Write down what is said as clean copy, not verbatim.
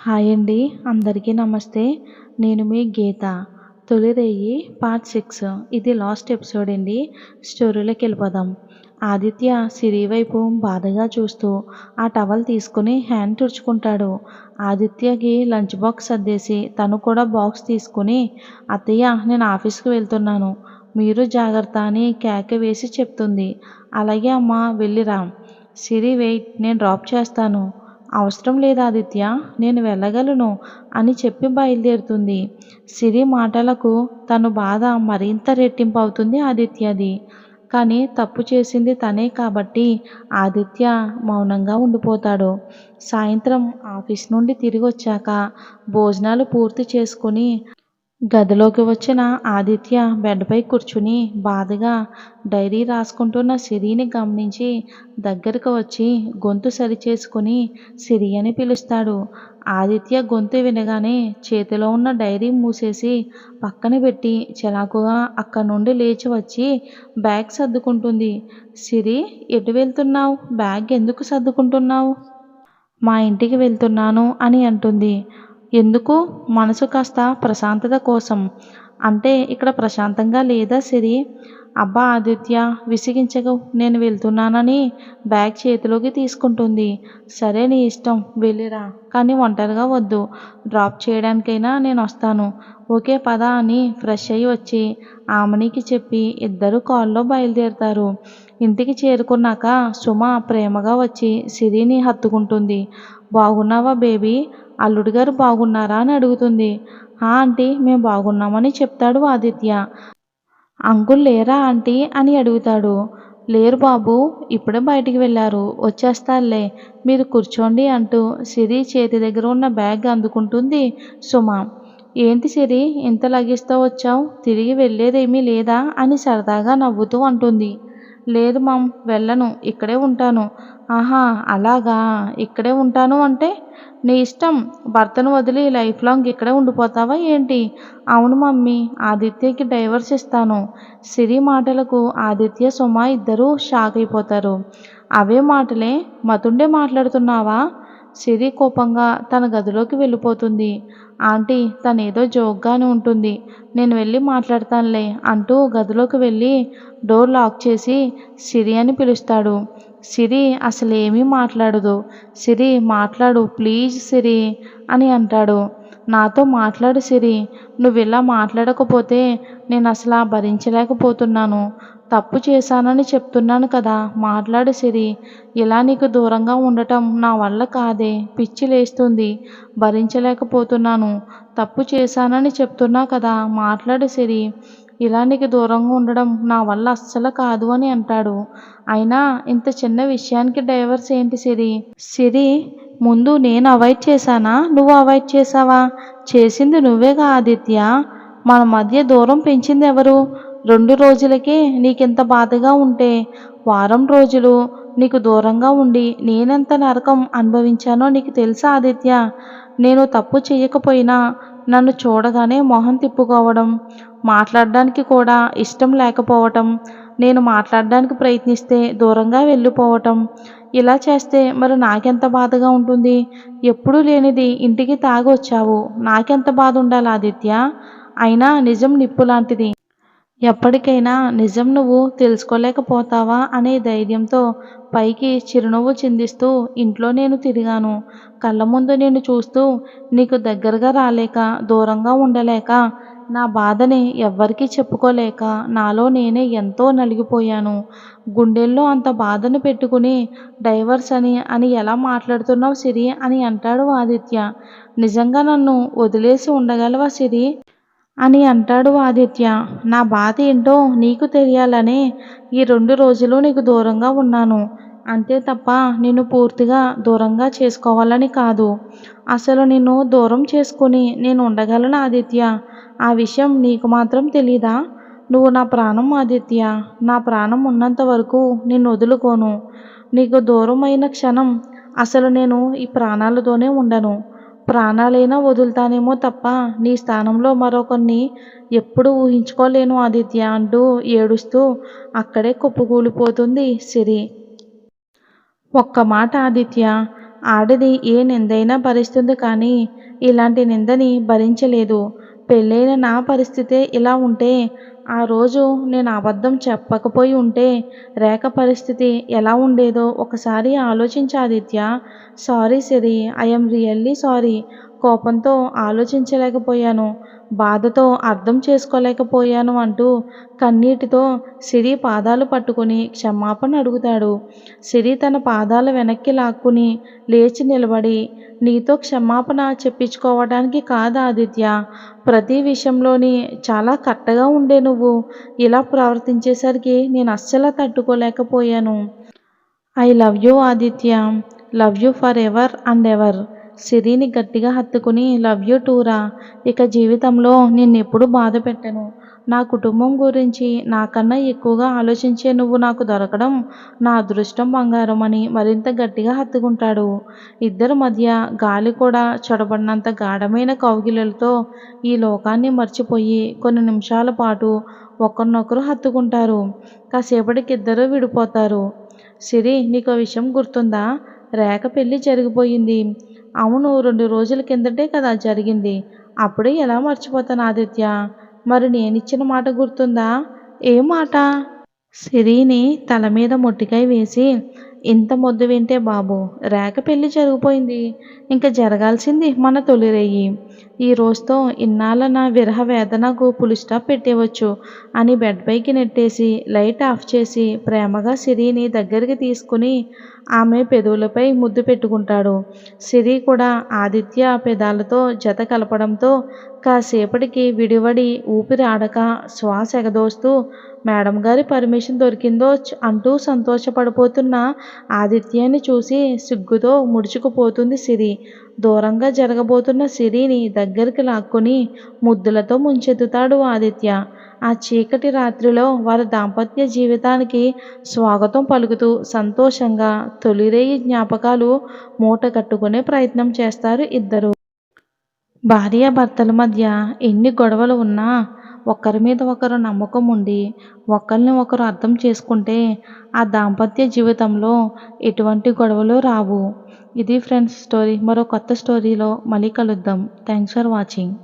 Hi అండి. అందరికీ నమస్తే. నేను మీ గీత. తొలి రేయి పార్ట్ 6. ఇది లాస్ట్ ఎపిసోడ్ అండి. స్టోరీలోకి వెళ్ళిపోదాం. ఆదిత్య సిరి వైపు బాధగా చూస్తూ ఆ టవల్ తీసుకుని హ్యాండ్ తుడుచుకుంటాడు. ఆదిత్యకి లంచ్ బాక్స్ సర్దేసి తను కూడా బాక్స్ తీసుకుని, అత్తయ్య నేను ఆఫీస్కి వెళ్తున్నాను, మీరు జాగ్రత్త అని కేక వేసి చెప్తుంది. అలాగే అమ్మా, వెళ్ళిరా. సిరి వెయిట్, నేను డ్రాప్ చేస్తాను. అవసరం లేదు ఆదిత్య, నేను వెళ్ళగలను అని చెప్పి బయలుదేరుతుంది. సిరి మాటలకు తను బాధ మరింత రెట్టింపు అవుతుంది ఆదిత్యది. కానీ తప్పు చేసింది తనే కాబట్టి ఆదిత్య మౌనంగా ఉండిపోతాడు. సాయంత్రం ఆఫీస్ నుండి తిరిగి వచ్చాక భోజనాలు పూర్తి చేసుకుని గదిలోకి వచ్చిన ఆదిత్య బెడ్పై కూర్చుని బాధగా డైరీ రాసుకుంటున్న సిరిని గమనించి దగ్గరకు వచ్చి గొంతు సరిచేసుకుని సిరి అని పిలుస్తాడు. ఆదిత్య గొంతు వినగానే చేతిలో ఉన్న డైరీ మూసేసి పక్కన పెట్టి చిరాకుగా అక్కడి నుండి లేచి వచ్చి బ్యాగ్ సర్దుకుంటుంది. సిరి, ఎటు వెళ్తున్నావు? బ్యాగ్ ఎందుకు సర్దుకుంటున్నావు? మా ఇంటికి వెళ్తున్నాను అని అంటుంది. ఎందుకు? మనసు కాస్త ప్రశాంతత కోసం. అంటే ఇక్కడ ప్రశాంతంగా లేదా సిరి? అబ్బా ఆదిత్య, విసిగించకు, నేను వెళ్తున్నానని బ్యాగ్ చేతిలోకి తీసుకుంటుంది. సరే నీ ఇష్టం, వెళ్ళిరా, కానీ ఒంటరిగా వద్దు, డ్రాప్ చేయడానికైనా నేను వస్తాను. ఓకే పద అని ఫ్రెష్ అయ్యి వచ్చి ఆమెనికి చెప్పి ఇద్దరు కారులో బయలుదేరుతారు. ఇంటికి చేరుకున్నాక సుమ ప్రేమగా వచ్చి సిరిని హత్తుకుంటుంది. బాగున్నావా బేబీ? అల్లుడు గారు బాగున్నారా అని అడుగుతుంది. ఆ ఆంటీ, మేము బాగున్నామని చెప్తాడు ఆదిత్య. అంకుల్ లేరా ఆంటీ అని అడుగుతాడు. లేరు బాబు, ఇప్పుడే బయటికి వెళ్ళారు, వచ్చేస్తారులే, మీరు కూర్చోండి అంటూ సిరి చేతి దగ్గర ఉన్న బ్యాగ్ అందుకుంటుంది సుమ. ఏంటి సిరి, ఇంత లగేజ్తో వచ్చావు? తిరిగి వెళ్ళేదేమీ లేదా అని సరదాగా నవ్వుతూ అంటుంది. లేదు మామ్, వెళ్ళను, ఇక్కడే ఉంటాను. ఆహా అలాగా, ఇక్కడే ఉంటాను అంటే నీ ఇష్టం. భర్తను వదిలి లైఫ్ లాంగ్ ఇక్కడే ఉండిపోతావా ఏంటి? అవును మమ్మీ, ఆదిత్యకి డైవర్స్ ఇస్తాను. సిరి మాటలకు ఆదిత్య సుమ ఇద్దరూ షాక్ అయిపోతారు. అవే మాటలే మతుండే మాట్లాడుతున్నావా? సిరి కోపంగా తన గదిలోకి వెళ్ళిపోతుంది. ఆంటీ, తనేదో జోక్గానే ఉంటుంది, నేను వెళ్ళి మాట్లాడతానులే అంటూ గదిలోకి వెళ్ళి డోర్ లాక్ చేసి సిరి అని పిలుస్తాడు. సిరి అసలేమీ మాట్లాడదు. సిరి, మాట్లాడు ప్లీజ్ సిరి అని అంటాడు. నాతో మాట్లాడు సిరి, నువ్వు ఇలా మాట్లాడకపోతే నేను అసలు భరించలేకపోతున్నాను. తప్పు చేశానని చెప్తున్నాను కదా, మాట్లాడు సిరి. ఇలా నీకు దూరంగా ఉండటం నా వల్ల కాదే, పిచ్చి లేస్తుంది, భరించలేకపోతున్నాను. తప్పు చేశానని చెప్తున్నా కదా, మాట్లాడు సిరి. ఇలా నీకు దూరంగా ఉండడం నా వల్ల అస్సలు కాదు అని అంటాడు. అయినా ఇంత చిన్న విషయానికి డైవర్స్ ఏంటి సిరి? సిరి, ముందు నేను అవాయిడ్ చేశానా, నువ్వు అవాయిడ్ చేసావా? చేసింది నువ్వేగా ఆదిత్య. మన మధ్య దూరం పెంచింది ఎవరు? 2 రోజులకే నీకింత బాధగా ఉంటే వారం రోజులు నీకు దూరంగా ఉండి నేనెంత నరకం అనుభవించానో నీకు తెలుసా ఆదిత్య? నేను తప్పు చేయకపోయినా నన్ను చూడగానే మొహం తిప్పుకోవడం, మాట్లాడడానికి కూడా ఇష్టం లేకపోవటం, నేను మాట్లాడడానికి ప్రయత్నిస్తే దూరంగా వెళ్ళిపోవటం, ఇలా చేస్తే మరి నాకెంత బాధగా ఉంటుంది? ఎప్పుడూ లేనిది ఇంటికి తాగి వచ్చావు, నాకెంత బాధ ఉండాలి ఆదిత్య? అయినా నిజం నిప్పు లాంటిది, ఎప్పటికైనా నిజం నువ్వు తెలుసుకోలేకపోతావా అనే ధైర్యంతో పైకి చిరునవ్వు చిందిస్తూ ఇంట్లో నేను తిరిగాను. కళ్ళ ముందు నేను చూస్తూ నీకు దగ్గరగా రాలేక, దూరంగా ఉండలేక, నా బాధని ఎవ్వరికీ చెప్పుకోలేక నాలో నేనే ఎంతో నలిగిపోయాను. గుండెల్లో అంత బాధను పెట్టుకుని డైవర్స్ అని ఎలా మాట్లాడుతున్నావు సిరి అని అంటాడు ఆదిత్య. నిజంగా నన్ను వదిలేసి ఉండగలవా సిరి అని అంటాడు ఆదిత్య. నా బాధ ఏంటో నీకు తెలియాలనే ఈ 2 రోజులు నీకు దూరంగా ఉన్నాను, అంతే తప్ప నిన్ను పూర్తిగా దూరంగా చేసుకోవాలని కాదు. అసలు నిన్ను దూరం చేసుకుని నేను ఉండగలను ఆదిత్య, ఆ విషయం నీకు మాత్రం తెలీదా? నువ్వు నా ప్రాణం ఆదిత్య, నా ప్రాణం ఉన్నంత వరకు నిన్ను వదులుకోను. నీకు దూరం అయిన క్షణం అసలు నేను ఈ ప్రాణాలతోనే ఉండను. ప్రాణాలైనా వదులుతానేమో తప్ప నీ స్థానంలో మరొకరిని ఎప్పుడు ఊహించుకోలేను ఆదిత్య అంటూ ఏడుస్తూ అక్కడే కుప్పకూలిపోతుంది సిరి. ఒక్క మాట ఆదిత్య, ఆడది ఏ నిందైనా భరిస్తుంది కానీ ఇలాంటి నిందని భరించలేదు. పెళ్ళైన నా పరిస్థితే ఇలా ఉంటే ఆ రోజు నేను అబద్ధం చెప్పకపోయి ఉంటే రేఖ పరిస్థితి ఎలా ఉండేదో ఒకసారి ఆలోచించు Aditya. Sorry Siri, I'm really sorry. కోపంతో ఆలోచించలేకపోయాను, బాధతో అర్థం చేసుకోలేకపోయాను అంటూ కన్నీటితో సిరి పాదాలు పట్టుకుని క్షమాపణ అడుగుతాడు. సిరి తన పాదాలు వెనక్కి లాక్కుని లేచి నిలబడి, నీతో క్షమాపణ చెప్పించుకోవడానికి కాదు ఆదిత్య, ప్రతి విషయంలోని చాలా కట్టగా ఉండే నువ్వు ఇలా ప్రవర్తించేసరికి నేను అస్సలు తట్టుకోలేకపోయాను. I love you Aditya, love you forever and ever. సిరిని గట్టిగా హత్తుకుని లవ్ యూ టూరా. ఇక జీవితంలో నిన్నెప్పుడు బాధ పెట్టను. నా కుటుంబం గురించి నాకన్నా ఎక్కువగా ఆలోచించే నువ్వు నాకు దొరకడం నా అదృష్టం బంగారం అని మరింత గట్టిగా హత్తుకుంటాడు. ఇద్దరి మధ్య గాలి కూడా చొరబడినంత గాఢమైన కౌగిలిలతో ఈ లోకాన్ని మర్చిపోయి కొన్ని నిమిషాల పాటు ఒకరినొకరు హత్తుకుంటారు. కాసేపటికి ఇద్దరూ విడిపోతారు. సిరి, నీకో విషయం గుర్తుందా? రేఖ పెళ్ళి జరిగిపోయింది. అవును, 2 రోజుల కిందటే కదా జరిగింది. అప్పుడే ఎలా మర్చిపోతాను ఆదిత్య. మరి నేనిచ్చిన మాట గుర్తుందా? ఏ మాట? సిరిని తల మీద మొట్టికాయ వేసి, ఇంత మొద్దు వింటే బాబు, రేఖ పెళ్ళి జరిగిపోయింది. ఇంక జరగాల్సింది మన తొలిరేయి. ఈ రోజుతో ఇన్నాళ్ళ నా విరహ వేదనకు పులి స్టాప్ పెట్టేవచ్చు అని బెడ్ పైకి నెట్టేసి లైట్ ఆఫ్ చేసి ప్రేమగా సిరిని దగ్గరికి తీసుకుని ఆమె పెదవులపై ముద్దు పెట్టుకుంటాడు. సిరి కూడా ఆదిత్య పెదాలతో జత కలపడంతో కాసేపటికి విడివడి ఊపిరి ఆడక శ్వాస ఎగదోస్తూ మేడం గారి పర్మిషన్ దొరికిందో అంటూ సంతోషపడిపోతున్న ఆదిత్యాన్ని చూసి సిగ్గుతో ముడుచుకుపోతుంది సిరి. దూరంగా జరగబోతున్న సిరిని దగ్గరికి లాక్కొని ముద్దులతో ముంచెత్తుతాడు ఆదిత్య. ఆ చీకటి రాత్రిలో వారి దాంపత్య జీవితానికి స్వాగతం పలుకుతూ సంతోషంగా తొలిరేయి జ్ఞాపకాలు మూట కట్టుకునే ప్రయత్నం చేస్తారు ఇద్దరు. భార్యాభర్తల మధ్య ఎన్ని గొడవలు ఉన్నా ఒకరి మీద ఒకరు నమ్మకం ఉండి ఒకరిని ఒకరు అర్థం చేసుకుంటే ఆ దాంపత్య జీవితంలో ఎటువంటి గొడవలు రావు. ఇది ఫ్రెండ్స్ స్టోరీ. మరో కొత్త స్టోరీలో మళ్ళీ కలుద్దాం. Thanks for watching.